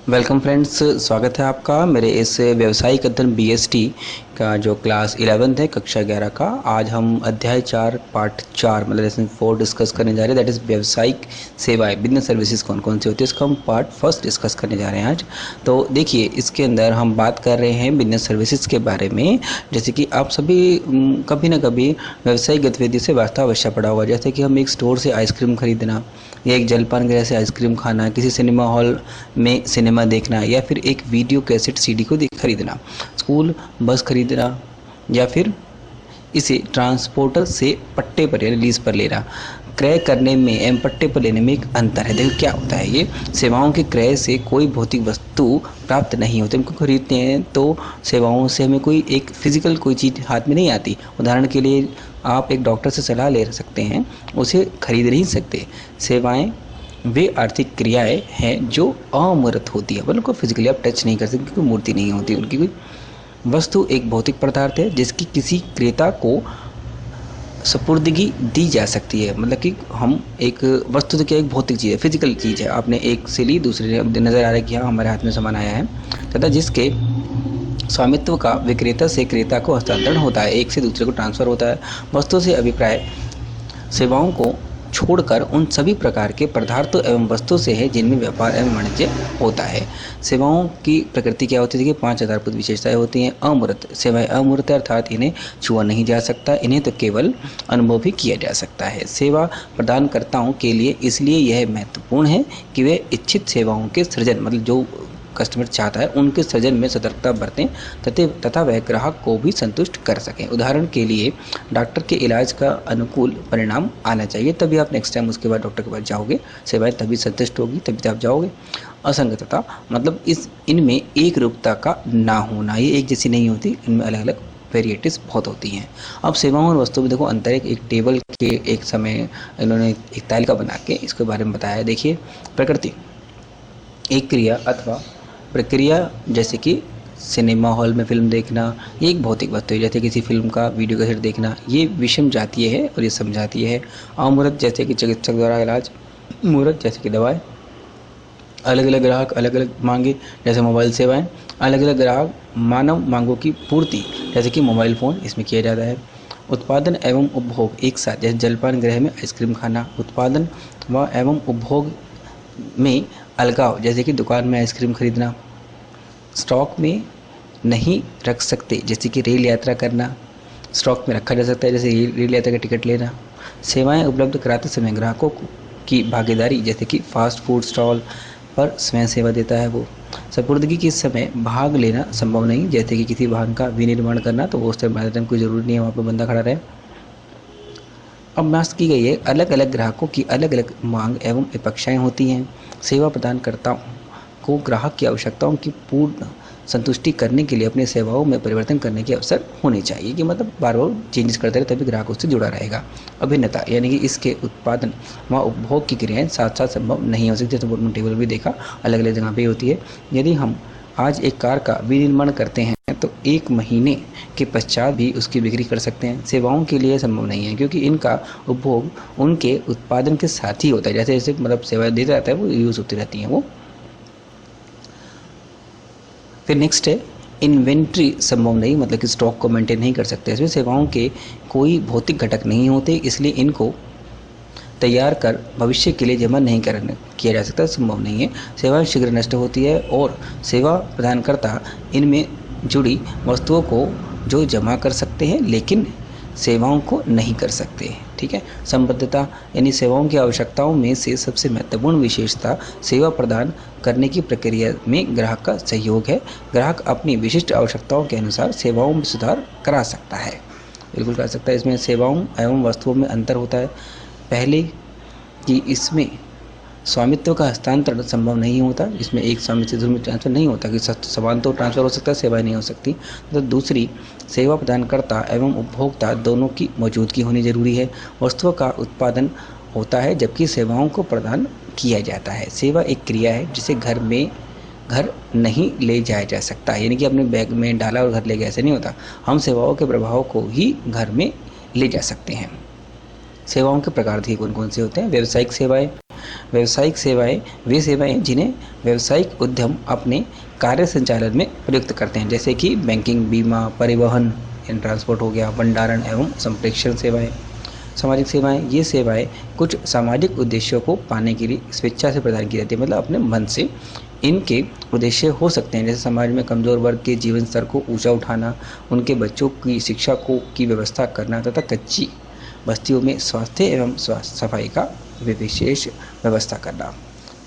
Welcome friends, स्वागत है आपका मेरे इस व्यावसायिक अध्ययन बीएसटी का जो क्लास 11th है, कक्षा 11 का। आज हम अध्याय 4 पार्ट 4 मतलब लेसन 4 डिस्कस करने जा रहे हैं। दैट इज़ व्यावसायिक सेवाएं, बिजनेस सर्विसेज कौन कौन सी होती है, इसका हम पार्ट फर्स्ट डिस्कस करने जा रहे हैं आज। तो देखिए, इसके अंदर हम बात कर रहे हैं बिजनेस सर्विसेज के बारे में। जैसे कि आप सभी कभी ना कभी व्यावसायिक गतिविधि से वास्ता अवश्य पड़ा होगा। जैसे कि हम एक स्टोर से आइसक्रीम खरीदना, या एक जलपान गृह से आइसक्रीम खाना, किसी सिनेमा हॉल में सिनेमा देखना, या फिर एक वीडियो कैसेट सीडी को खरीदना, स्कूल बस खरीदना, या फिर इसे ट्रांसपोर्टर से पट्टे पर या लीज पर लेना। क्रय करने में एवं पट्टे पर लेने में एक अंतर है। देखो क्या होता है, ये सेवाओं के क्रय से कोई भौतिक वस्तु प्राप्त नहीं होती। उनको खरीदते हैं तो सेवाओं से हमें कोई एक फिजिकल कोई चीज़ हाथ में नहीं आती। उदाहरण के लिए आप एक डॉक्टर से सलाह ले सकते हैं, उसे खरीद नहीं सकते। सेवाएं वे आर्थिक क्रियाएं हैं जो अमूर्त होती है, उनको फिजिकली आप टच नहीं कर सकते क्योंकि मूर्ति नहीं होती उनकी। कोई वस्तु एक भौतिक पदार्थ है जिसकी किसी क्रेता को सपुर्दगी दी जा सकती है। मतलब कि हम एक वस्तु तो क्या, एक भौतिक चीज़ है, फिजिकल चीज़ है। आपने एक से ली, दूसरे ने नज़र आ रहा है कि हाँ हमारे हाथ में सामान आया है, तथा जिसके स्वामित्व का विक्रेता से क्रेता को हस्तांतरण होता है, एक से दूसरे को ट्रांसफ़र होता है। वस्तु से अभिप्राय सेवाओं को छोड़कर उन सभी प्रकार के पदार्थों एवं वस्तु से है जिनमें व्यापार एवं वाणिज्य होता है। सेवाओं की प्रकृति क्या होती है कि 5 आधारभूत विशेषताएं होती हैं। अमूर्त सेवाएं अमूर्त अर्थात इन्हें छुआ नहीं जा सकता, इन्हें तो केवल अनुभव भी किया जा सकता है। सेवा प्रदानकर्ताओं के लिए इसलिए यह महत्वपूर्ण है कि वे इच्छित सेवाओं के सृजन, मतलब जो कस्टमर चाहता है उनके सृजन में सतर्कता बरतें तथा वह ग्राहक को भी संतुष्ट कर सकें। उदाहरण के लिए डॉक्टर के इलाज का अनुकूल परिणाम आना चाहिए, तभी आप नेक्स्ट टाइम उसके बाद डॉक्टर के पास जाओगे। सेवाएं तभी संतुष्ट होगी, तभी तो आप जाओगे। असंगतता मतलब इनमें एक रूपता का ना होना, ये एक जैसी नहीं होती, इनमें अलग अलग वेरिएटीज़ बहुत होती हैं। अब सेवाओं और वस्तुओं में देखो अंतर है। एक टेबल के एक समय इन्होंने एक तालिका बना के इसके बारे में बताया। देखिए, प्रकृति एक क्रिया अथवा प्रक्रिया, जैसे कि सिनेमा हॉल में फिल्म देखना, ये एक भौतिक वस्तु है। जैसे किसी फिल्म का वीडियो कैसेट देखना, ये विषम जातीय है और ये समझातीय है। अमूर्त जैसे कि चिकित्सक द्वारा इलाज, मूर्त जैसे कि दवाएं। अलग अलग ग्राहक अलग अलग मांगे, जैसे मोबाइल सेवाएं। अलग अलग ग्राहक मानव मांगों की पूर्ति, जैसे कि मोबाइल फ़ोन इसमें किया जाता है। उत्पादन एवं उपभोग एक साथ, जैसे जलपान गृह में आइसक्रीम खाना। उत्पादन व एवं उपभोग में अलगाव, जैसे कि दुकान में आइसक्रीम खरीदना। स्टॉक में नहीं रख सकते, जैसे कि रेल यात्रा करना। स्टॉक में रखा जा सकता है, जैसे रेल यात्रा का टिकट लेना। सेवाएं उपलब्ध कराते समय ग्राहकों की भागीदारी, जैसे कि फास्ट फूड स्टॉल पर स्वयं सेवा देता है वो। सपुर्दगी के समय भाग लेना संभव नहीं, जैसे कि किसी वाहन का विनिर्माण करना, तो उस टाइम कोई ज़रूरी नहीं है वहाँ पर बंदा खड़ा रहे। अब बात की गई है अलग अलग ग्राहकों की अलग अलग मांग एवं अपेक्षाएं होती हैं। सेवा प्रदानकर्ताओं को ग्राहक की आवश्यकताओं की पूर्ण संतुष्टि करने के लिए अपनी सेवाओं में परिवर्तन करने के अवसर होने चाहिए, कि मतलब बार बार चेंजेस करते रहे, तभी ग्राहक उससे जुड़ा रहेगा। अभिन्नता यानी कि इसके उत्पादन व उपभोग की क्रियाएं साथ साथ संभव नहीं हो सकती। तो टेबल भी देखा, अलग अलग जगह पे होती है। यदि हम आज एक कार का विनिर्माण करते हैं तो 1 महीने के पश्चात भी उसकी बिक्री कर सकते हैं। सेवाओं के लिए संभव नहीं है, क्योंकि इनका उपभोग उनके उत्पादन के साथ ही होता है। जैसे जैसे मतलब सेवाएं देता रहता है, वो यूज़ होती रहती हैं वो। फिर नेक्स्ट है इन्वेंट्री संभव नहीं, मतलब कि स्टॉक को मेंटेन नहीं कर सकते। इसमें सेवाओं के कोई भौतिक घटक नहीं होते, इसलिए इनको तैयार कर भविष्य के लिए जमा नहीं किया जा सकता, संभव नहीं है। सेवा शीघ्र नष्ट होती है और सेवा प्रदानकर्ता इनमें जुड़ी वस्तुओं को जो जमा कर सकते हैं लेकिन सेवाओं को नहीं कर सकते। ठीक है। संबद्धता यानी सेवाओं की आवश्यकताओं में से सबसे महत्वपूर्ण विशेषता सेवा प्रदान करने की प्रक्रिया में ग्राहक का सहयोग है। ग्राहक अपनी विशिष्ट आवश्यकताओं के अनुसार सेवाओं में सुधार करा सकता है, बिल्कुल कर सकता है। इसमें सेवाओं एवं वस्तुओं में अंतर होता है। पहले कि इसमें स्वामित्व का हस्तांतरण संभव नहीं होता, इसमें एक स्वामित्व से दूसरे में ट्रांसफर नहीं होता, कि सामान तो ट्रांसफर हो सकता है, सेवाएं नहीं हो सकती। तो दूसरी, सेवा प्रदानकर्ता एवं उपभोक्ता दोनों की मौजूदगी होनी जरूरी है। वस्तुओं का उत्पादन होता है जबकि सेवाओं को प्रदान किया जाता है। सेवा एक क्रिया है जिसे घर नहीं ले जाया जा सकता, यानी कि अपने बैग में डाला और घर ले गया, ऐसे नहीं होता। हम सेवाओं के प्रभाव को ही घर में ले जा सकते हैं। सेवाओं के प्रकार देखिए कौन कौन से होते हैं। व्यावसायिक सेवाएं, व्यावसायिक सेवाएं वे सेवाएं जिन्हें व्यावसायिक उद्यम अपने कार्य संचालन में प्रयुक्त करते हैं, जैसे कि बैंकिंग, बीमा, परिवहन एंड ट्रांसपोर्ट हो गया, भंडारण एवं संप्रेषण सेवाएं। सामाजिक सेवाएं, ये सेवाएं कुछ सामाजिक उद्देश्यों को पाने के लिए स्वेच्छा से प्रदान की जाती है, मतलब अपने मन से। इनके उद्देश्य हो सकते हैं जैसे समाज में कमज़ोर वर्ग के जीवन स्तर को ऊंचा उठाना, उनके बच्चों की शिक्षा की व्यवस्था करना तथा कच्ची बस्तियों में स्वास्थ्य एवं सफाई का विशेष व्यवस्था करना।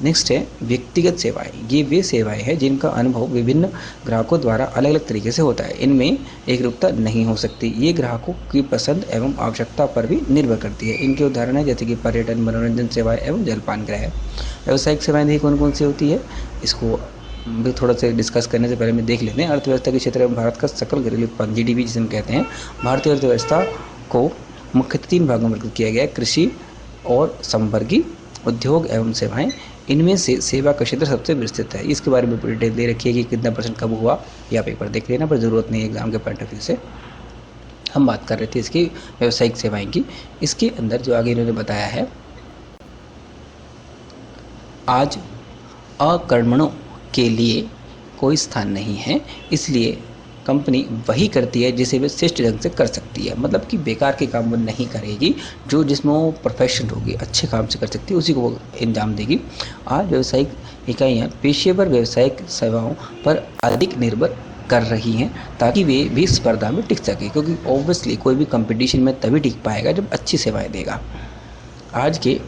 नेक्स्ट है व्यक्तिगत सेवाएं। ये वे सेवाएं हैं जिनका अनुभव विभिन्न ग्राहकों द्वारा अलग अलग तरीके से होता है। इनमें एक रूपता नहीं हो सकती, ये ग्राहकों की पसंद एवं आवश्यकता पर भी निर्भर करती है। इनके उदाहरण है जैसे कि पर्यटन, मनोरंजन सेवाएं एवं जलपान गृह। व्यावसायिक सेवाएं देखिए कौन कौन सी होती है, इसको भी थोड़ा सा डिस्कस करने से पहले में देख लेते हैं। अर्थव्यवस्था के क्षेत्र में भारत का सकल घरेलू उत्पादन GDP जिसे हम कहते हैं, भारतीय अर्थव्यवस्था को मुख्यतः 3 भागों में किया गया है, कृषि और संवर्गी, उद्योग एवं सेवाएं। इनमें से सेवा का क्षेत्र सबसे विस्तृत है। इसके बारे में पूरी डिटेल दे रखी है कि कितना % कब हुआ, या आप एक बार देख लेना, पर ज़रूरत नहीं है एग्जाम के पॉइंट ऑफ व्यू से। हम बात कर रहे थे इसकी व्यावसायिक सेवाएं की। इसके अंदर जो आगे इन्होंने बताया है, आज अकर्मणों के लिए कोई स्थान नहीं है, इसलिए कंपनी वही करती है जिसे वे श्रेष्ठ ढंग से कर सकती है। मतलब कि बेकार के काम वो नहीं करेगी, जो जिसमें वो प्रोफेशन होगी, अच्छे काम से कर सकती है, उसी को वो इंजाम देगी। आज व्यावसायिक इकाइयाँ पेशेवर व्यावसायिक सेवाओं पर अधिक निर्भर कर रही हैं ताकि वे भी स्पर्धा में टिक सके, क्योंकि ऑब्वियसली कोई भी कंपटीशन में तभी टिक पाएगा जब अच्छी सेवाएँ देगा। आज के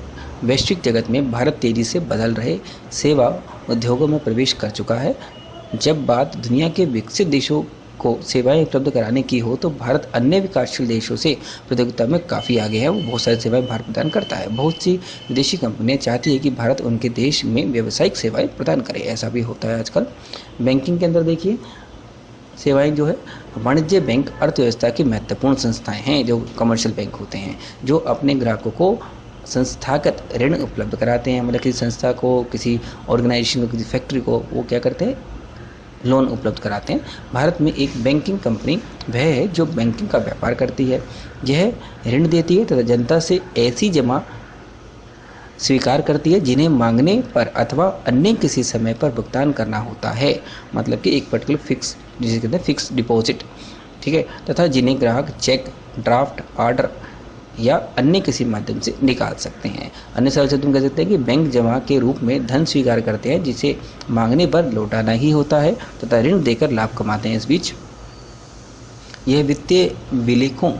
वैश्विक जगत में भारत तेज़ी से बदल रहे सेवा उद्योगों में प्रवेश कर चुका है। जब बात दुनिया के विकसित देशों को सेवाएं उपलब्ध कराने की हो तो भारत अन्य विकासशील देशों से प्रतियोगिता में काफ़ी आगे है। वो बहुत सारी सेवाएं भारत प्रदान करता है। बहुत सी विदेशी कंपनियां चाहती है कि भारत उनके देश में व्यावसायिक सेवाएं प्रदान करे, ऐसा भी होता है आजकल। बैंकिंग के अंदर देखिए सेवाएं जो है, वाणिज्य बैंक अर्थव्यवस्था की महत्वपूर्ण संस्थाएँ हैं, जो कमर्शियल बैंक होते हैं, जो अपने ग्राहकों को संस्थागत ऋण उपलब्ध कराते हैं। मतलब किसी संस्था को, किसी ऑर्गेनाइजेशन को, किसी फैक्ट्री को वो क्या करते हैं, लोन उपलब्ध कराते हैं। भारत में एक बैंकिंग कंपनी वह है जो बैंकिंग का व्यापार करती है। यह ऋण देती है तथा जनता से ऐसी जमा स्वीकार करती है जिन्हें मांगने पर अथवा अन्य किसी समय पर भुगतान करना होता है। मतलब कि एक पर्टिकुलर फिक्स, जिसे कहते हैं फिक्स डिपॉजिट, ठीक है, तथा जिन्हें ग्राहक चेक, ड्राफ्ट, ऑर्डर या अन्य किसी माध्यम से निकाल सकते हैं। अन्य सरल शब्दों में कह सकते हैं कि बैंक जमा के रूप में धन स्वीकार करते हैं जिसे मांगने पर लौटाना ही होता है तथा ऋण देकर लाभ कमाते हैं। इस बीच यह वित्तीय विलेखों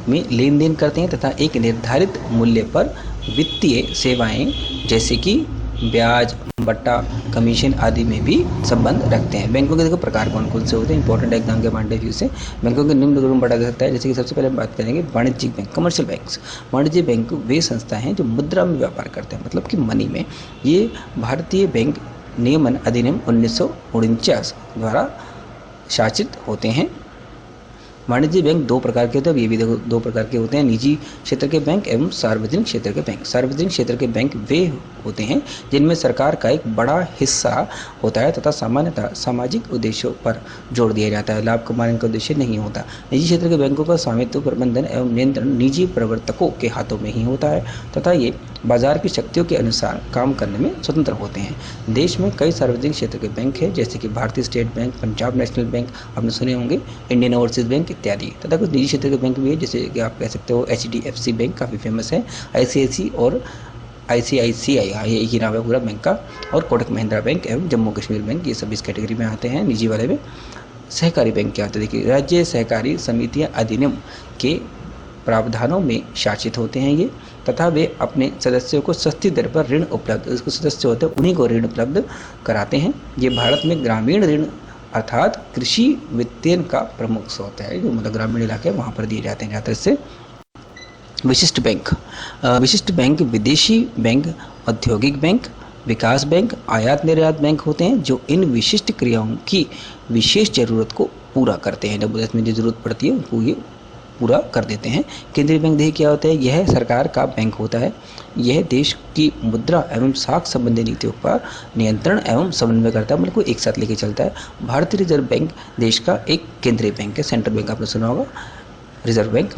में लेन देन करते हैं तथा एक निर्धारित मूल्य पर वित्तीय सेवाएं जैसे कि ब्याज, बट्टा, कमीशन आदि में भी संबंध रखते हैं। बैंकों के देखो प्रकार कौन कौन से होते हैं, इंपॉर्टेंट एग्जाम के पॉइंट ऑफ व्यू से। बैंकों के निम्न ग्रुप में बांटा जा सकता है, जैसे कि सबसे पहले हम बात करेंगे वाणिज्यिक बैंक, कमर्शियल बैंक्स। वाणिज्य बैंक वे संस्थाएं हैं जो मुद्रा में व्यापार करते हैं, मतलब कि मनी में। ये भारतीय बैंक नियमन अधिनियम 1949 द्वारा शासित होते हैं। वाणिज्य बैंक 2 प्रकार के होते हैं, ये भी देखो 2 प्रकार के होते हैं, निजी क्षेत्र के बैंक एवं सार्वजनिक क्षेत्र के बैंक। सार्वजनिक क्षेत्र के बैंक वे होते हैं जिनमें सरकार का एक बड़ा हिस्सा होता है तथा सामान्यतः सामाजिक उद्देश्यों पर जोर दिया जाता है, लाभ कमाने का उद्देश्य नहीं होता। निजी क्षेत्र के बैंकों का स्वामित्व, प्रबंधन एवं नियंत्रण निजी प्रवर्तकों के हाथों में ही होता है तथा ये बाजार की शक्तियों के अनुसार काम करने में स्वतंत्र होते हैं। देश में कई सार्वजनिक क्षेत्र के बैंक हैं, जैसे कि भारतीय state bank, Punjab national bank, आपने सुने होंगे, इंडियन ओवरसीज बैंक इत्यादि। तथा कुछ निजी क्षेत्र के बैंक भी है, जैसे कि आप कह सकते हो HDFC बैंक काफ़ी फेमस है, ICICI और ICICI, ये एक ही नाम है पूरा बैंक का, और कोटक महिंद्रा बैंक एवं जम्मू कश्मीर बैंक, ये सब इस कैटेगरी में आते हैं निजी वाले में। सहकारी बैंक क्या होते हैं, देखिए राज्य सहकारी समितियाँ अधिनियम के प्रावधानों में शासित होते हैं ये, तथा वे अपने सदस्यों को सस्ती दर पर ऋण उपलब्ध, इसको सदस्य होते हैं उन्हीं को ऋण उपलब्ध कराते हैं। ये भारत में ग्रामीण ऋण अर्थात कृषि वित्तीयन का प्रमुख स्रोत है, जो मतलब ग्रामीण इलाके वहाँ पर दिए जाते हैं ज़्यादातर से। विशिष्ट बैंक, विशिष्ट बैंक विदेशी बैंक, औद्योगिक बैंक, विकास बैंक, आयात निर्यात बैंक होते हैं जो इन विशिष्ट क्रियाओं की विशेष ज़रूरत को पूरा करते हैं। जब इसमें जो ज़रूरत पड़ती है उनको ये पूरा कर देते हैं। केंद्रीय बैंक देखिए क्या होता है, यह सरकार का बैंक होता है। यह देश की मुद्रा एवं साख संबंधी नीतियों पर नियंत्रण एवं समन्वय करता है, मतलब को एक साथ लेके चलता है। भारतीय रिजर्व बैंक देश का एक केंद्रीय बैंक है, सेंट्रल बैंक आपने सुना होगा, रिजर्व बैंक।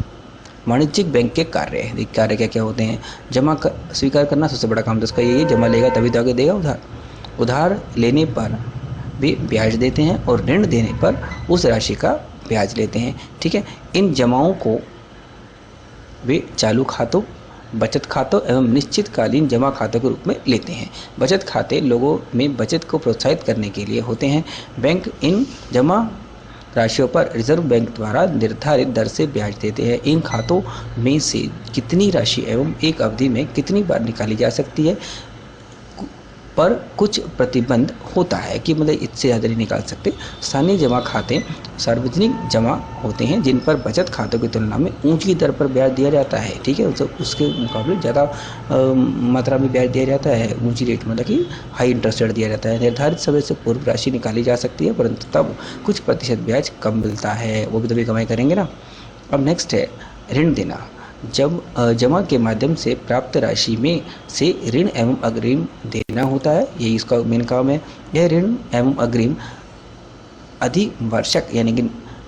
वाणिज्यिक बैंक के कार्य क्या क्या होते हैं। जमा स्वीकार करना सबसे बड़ा काम तो इसका यही है, जमा लेगा तभी तो आगे देगा उधार। उधार लेने पर भी ब्याज देते हैं और ऋण देने पर उस राशि का ब्याज लेते हैं। ठीक है, इन जमाओं को वे चालू खातों, बचत खातों एवं निश्चितकालीन जमा खातों के रूप में लेते हैं। बचत खाते लोगों में बचत को प्रोत्साहित करने के लिए होते हैं। बैंक इन जमा राशियों पर रिजर्व बैंक द्वारा निर्धारित दर से ब्याज देते हैं। इन खातों में से कितनी राशि एवं एक अवधि में कितनी बार निकाली जा सकती है पर कुछ प्रतिबंध होता है कि मतलब इससे ज़्यादा नहीं निकाल सकते। स्थानीय जमा खाते सार्वजनिक जमा होते हैं जिन पर बचत खातों की तुलना में ऊंची दर पर ब्याज दिया जाता है। ठीक है, उसके मुकाबले ज़्यादा मात्रा में ब्याज दिया जाता है, ऊंची रेट मतलब कि हाई इंटरेस्ट रेट दिया जाता है। निर्धारित समय से पूर्व राशि निकाली जा सकती है परंतु तब कुछ प्रतिशत ब्याज कम मिलता है, वो भी तभी कमाई करेंगे ना। अब नेक्स्ट है ऋण देना। जब जमा के माध्यम से प्राप्त राशि में से ऋण एवं अग्रिम देना होता है, यही इसका मेन काम है। यह ऋण एवं अग्रिम अधिवर्षक यानी कि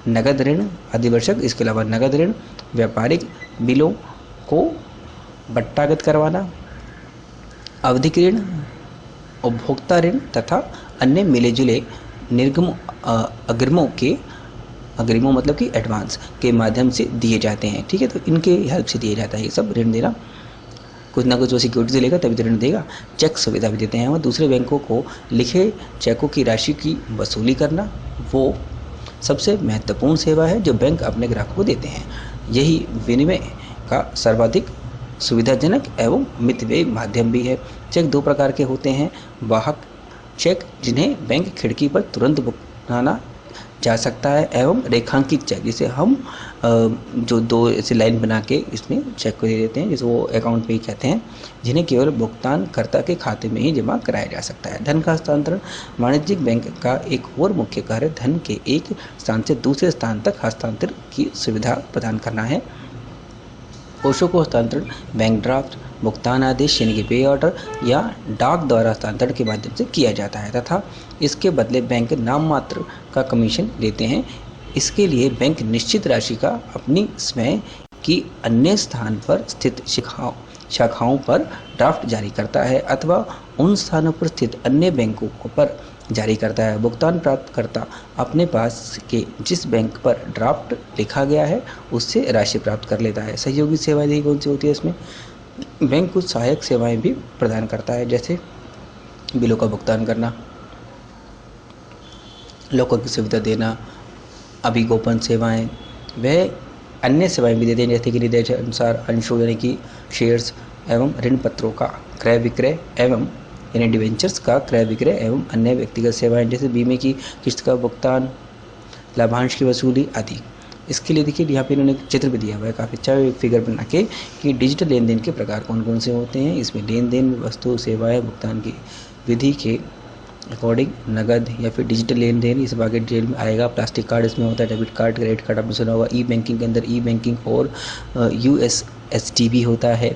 नगद ऋण, अधिवर्षक, इसके अलावा नगद ऋण, व्यापारिक बिलों को बट्टागत करवाना, आवधिक ऋण, उपभोक्ता ऋण तथा अन्य मिले जुले निर्गम अग्रिमों मतलब कि एडवांस के माध्यम से दिए जाते हैं। ठीक है, तो इनके हेल्प से दिया जाता है ये सब ऋण देना। कुछ ना कुछ वो सिक्योरिटी लेगा तभी तो ऋण देगा। चेक सुविधा भी देते हैं और दूसरे बैंकों को लिखे चेकों की राशि की वसूली करना वो सबसे महत्वपूर्ण सेवा है जो बैंक अपने ग्राहकों को देते हैं। यही विनिमय का सर्वाधिक सुविधाजनक एवं मितव्ययी माध्यम भी है। चेक दो प्रकार के होते हैं, वाहक चेक जिन्हें बैंक खिड़की पर तुरंत भुगताना जा सकता है एवं रेखांकित चेक जिसे हम जो दो ऐसे लाइन बना के इसमें चेक को दे देते हैं, जिसे वो अकाउंट पे ही कहते हैं, जिन्हें केवल भुगतानकर्ता के खाते में ही जमा कराया जा सकता है। धन का हस्तांतरण। वाणिज्यिक बैंक का एक और मुख्य कार्य धन के एक स्थान से दूसरे स्थान तक हस्तांतरण की सुविधा प्रदान करना है। कोषों को हस्तांतरण बैंक ड्राफ्ट, भुगतान आदेश यानी कि पे ऑर्डर या डाक द्वारा हस्तांतरण के माध्यम से किया जाता है तथा इसके बदले बैंक नाम मात्र का कमीशन लेते हैं। इसके लिए बैंक निश्चित राशि का अपनी स्वयं की अन्य स्थान पर स्थित शाखाओं पर ड्राफ्ट जारी करता है अथवा उन स्थानों पर स्थित अन्य बैंकों पर जारी करता है। भुगतान प्राप्तकर्ता अपने पास के जिस बैंक पर ड्राफ्ट लिखा गया है उससे राशि प्राप्त कर लेता है। सहयोगी सेवाएं देखिए कौन सी होती है इसमें। बैंक कुछ सहायक सेवाएं भी प्रदान करता है जैसे बिलों का भुगतान करना, लॉकर की सुविधा देना, अभिगोपन सेवाएं, वह अन्य सेवाएं भी देते हैं जैसे कि निर्देशानुसार अंशों यानी कि शेयर्स एवं ऋण पत्रों का क्रय विक्रय एवं यानी डिवेंचर्स का क्रय विक्रय एवं अन्य व्यक्तिगत सेवाएं जैसे बीमे की किस्त का भुगतान, लाभांश की वसूली आदि। इसके लिए देखिए यहाँ पे इन्होंने चित्र भी दिया हुआ है काफ़ी अच्छा फिगर बना के कि डिजिटल लेन देन के प्रकार कौन कौन से होते हैं। इसमें लेन देन वस्तु सेवाएं भुगतान की विधि के अकॉर्डिंग नगद या फिर डिजिटल लेन देन, इस आगे डिटेल में आएगा। प्लास्टिक कार्ड इसमें होता है, डेबिट कार्ड, क्रेडिट कार्ड आपने सुना होगा। ई बैंकिंग के अंदर ई बैंकिंग और USSD भी होता है।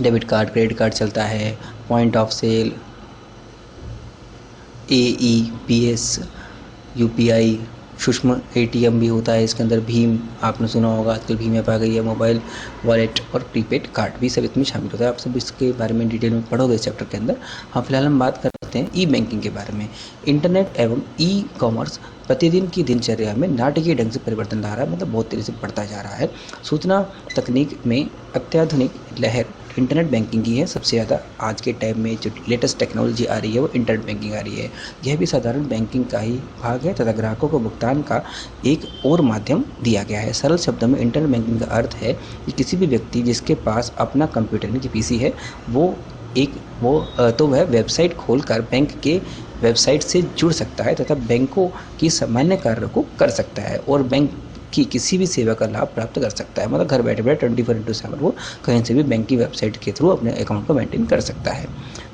डेबिट कार्ड क्रेडिट कार्ड चलता है, point of sale, AEPS, UPI, सूक्ष्म ATM भी होता है इसके अंदर। भीम आपने सुना होगा, आजकल भीम ऐप आ गई है। मोबाइल वॉलेट और प्रीपेड कार्ड भी सब इसमें शामिल होता है। आप सब इसके बारे में डिटेल में पढ़ोगे इस चैप्टर के अंदर। हाँ, फिलहाल हम बात करते हैं ई बैंकिंग के बारे में। इंटरनेट एवं ई कॉमर्स प्रतिदिन की दिनचर्या में नाटकीय ढंग से परिवर्तन ला रहा है, मतलब बहुत तेज़ी से बढ़ता जा रहा है। सूचना तकनीक में अत्याधुनिक लहर इंटरनेट बैंकिंग की है। सबसे ज़्यादा आज के टाइम में जो लेटेस्ट टेक्नोलॉजी आ रही है वो इंटरनेट बैंकिंग आ रही है। यह भी साधारण बैंकिंग का ही भाग है तथा ग्राहकों को भुगतान का एक और माध्यम दिया गया है। सरल शब्दों में इंटरनेट बैंकिंग का अर्थ है कि किसी भी व्यक्ति जिसके पास अपना कंप्यूटर यानी कि PC है तो वह वेबसाइट खोलकर बैंक के वेबसाइट से जुड़ सकता है तथा बैंकों की सामान्य कार्यों को कर सकता है और बैंक की किसी भी सेवा का लाभ प्राप्त कर सकता है। मतलब घर बैठे बैठे 24/7 वो कहीं से भी बैंक की वेबसाइट के थ्रू अपने अकाउंट को मेंटेन कर सकता है।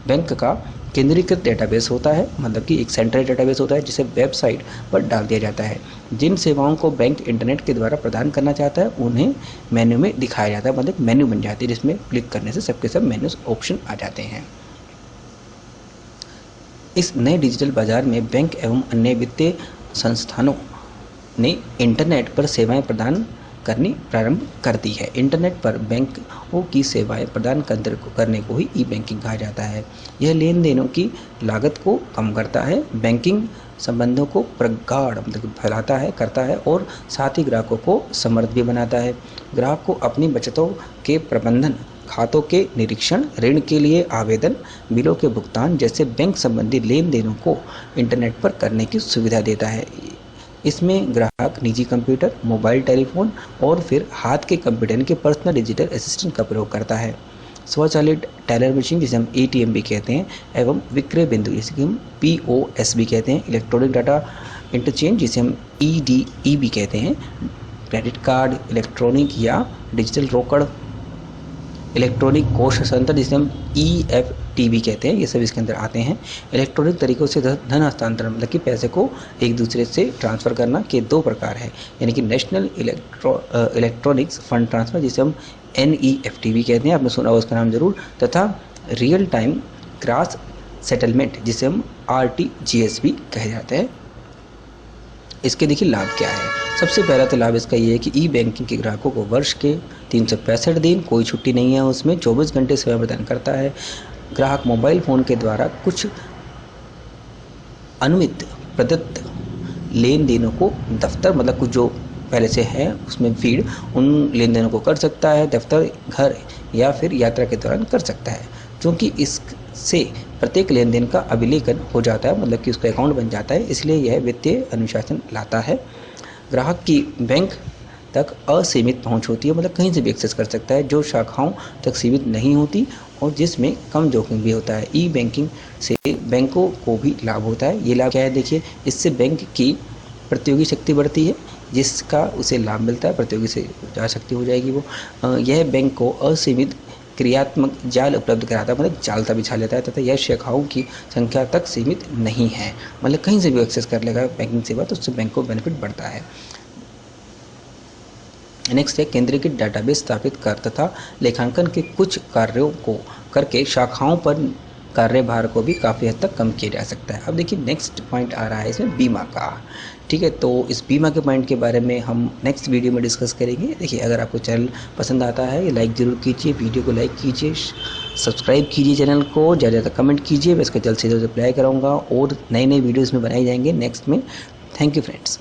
बैंक का केंद्रीकृत डेटाबेस होता है, मतलब कि एक सेंट्रल डेटाबेस होता है जिसे वेबसाइट पर डाल दिया जाता है। जिन सेवाओं को बैंक इंटरनेट के द्वारा प्रदान करना चाहता है उन्हें मेन्यू में दिखाया जाता है, मतलब मेन्यू बन जाती है जिसमें क्लिक करने से सबके सब मेन्यूज ऑप्शन आ जाते हैं। इस नए डिजिटल बाजार में बैंक एवं अन्य वित्तीय संस्थानों ने इंटरनेट पर सेवाएं प्रदान करनी प्रारंभ कर दी है। इंटरनेट पर बैंकों की सेवाएं प्रदान करने को ही ई बैंकिंग कहा जाता है। यह लेन देनों की लागत को कम करता है, बैंकिंग संबंधों को प्रगाढ़ मतलब फैलाता है करता है और साथ ही ग्राहकों को समृद्ध भी बनाता है। ग्राहक को अपनी बचतों के प्रबंधन, खातों के निरीक्षण, ऋण के लिए आवेदन, बिलों के भुगतान जैसे बैंक संबंधी लेन देनों को इंटरनेट पर करने की सुविधा देता है। इसमें ग्राहक निजी कंप्यूटर, मोबाइल टेलीफोन और फिर हाथ के कंप्यूटर के पर्सनल डिजिटल असिस्टेंट का प्रयोग करता है। स्वचालित टेलर मशीन जिसे हम ATM भी कहते हैं एवं विक्रय बिंदु जिसे कि हम POS भी कहते हैं, इलेक्ट्रॉनिक डाटा इंटरचेंज जिसे हम EDE भी कहते हैं, क्रेडिट कार्ड, इलेक्ट्रॉनिक या डिजिटल रोकड़, इलेक्ट्रॉनिक कोष हस्तांतरण जिसे हम EFT भी कहते हैं, ये सब इसके अंदर आते हैं। इलेक्ट्रॉनिक तरीकों से धन हस्तांतरण मतलब कि पैसे को एक दूसरे से ट्रांसफ़र करना के 2 प्रकार है, यानी कि नेशनल इलेक्ट्रॉनिक्स फंड ट्रांसफ़र जिसे हम NEFT भी कहते हैं, आपने सुना होगा उसका नाम जरूर, तथा रियल टाइम क्रॉस सेटलमेंट जिसे हम RTGS भी कहे जाते हैं। इसके देखिए लाभ क्या है। सबसे पहला तो लाभ इसका ये है कि ई बैंकिंग के ग्राहकों को वर्ष के 365 दिन, कोई छुट्टी नहीं है उसमें, 24 घंटे सेवा प्रदान करता है। ग्राहक मोबाइल फ़ोन के द्वारा कुछ अनुमित प्रदत्त लेन देनों को दफ्तर मतलब कुछ जो पहले से है उसमें फीड उन लेन देनों को कर सकता है, दफ्तर, घर या फिर यात्रा के दौरान कर सकता है। क्योंकि इससे प्रत्येक लेन देन का अभिलेखन हो जाता है मतलब कि उसका अकाउंट बन जाता है, इसलिए यह वित्तीय अनुशासन लाता है। ग्राहक की बैंक तक असीमित पहुंच होती है मतलब कहीं से भी एक्सेस कर सकता है, जो शाखाओं तक सीमित नहीं होती और जिसमें कम जोखिम भी होता है। ई बैंकिंग से बैंकों को भी लाभ होता है। ये लाभ क्या है देखिए, इससे बैंक की प्रतियोगी शक्ति बढ़ती है, जिसका उसे लाभ मिलता है, प्रतियोगी से ज़्यादा शक्ति हो जाएगी वो। यह बैंक को असीमित क्रियात्मक जाल उपलब्ध कराता है मतलब जालता बिछा लेता है, तथा यह शाखाओं की संख्या तक सीमित नहीं है मतलब कहीं से भी एक्सेस कर लेगा बैंकिंग सेवा, तो उससे बैंक को बेनिफिट बढ़ता है। नेक्स्ट है केंद्रीकृत डेटाबेस स्थापित कर तथा लेखांकन के कुछ कार्यों को करके शाखाओं पर कार्यभार को भी काफ़ी हद तक कम किया जा सकता है। अब देखिए नेक्स्ट पॉइंट आ रहा है इसमें बीमा का, ठीक है। तो इस बीमा के पॉइंट के बारे में हम नेक्स्ट वीडियो में डिस्कस करेंगे। देखिए अगर आपको चैनल पसंद आता है लाइक ज़रूर कीजिए, वीडियो को लाइक कीजिए, सब्सक्राइब कीजिए चैनल को, ज़्यादा कमेंट कीजिए, मैं इसका जल्द से जल्द रिप्लाई कराऊंगा और नए नए वीडियोज़ में बनाए जाएंगे नेक्स्ट में। Thank you friends.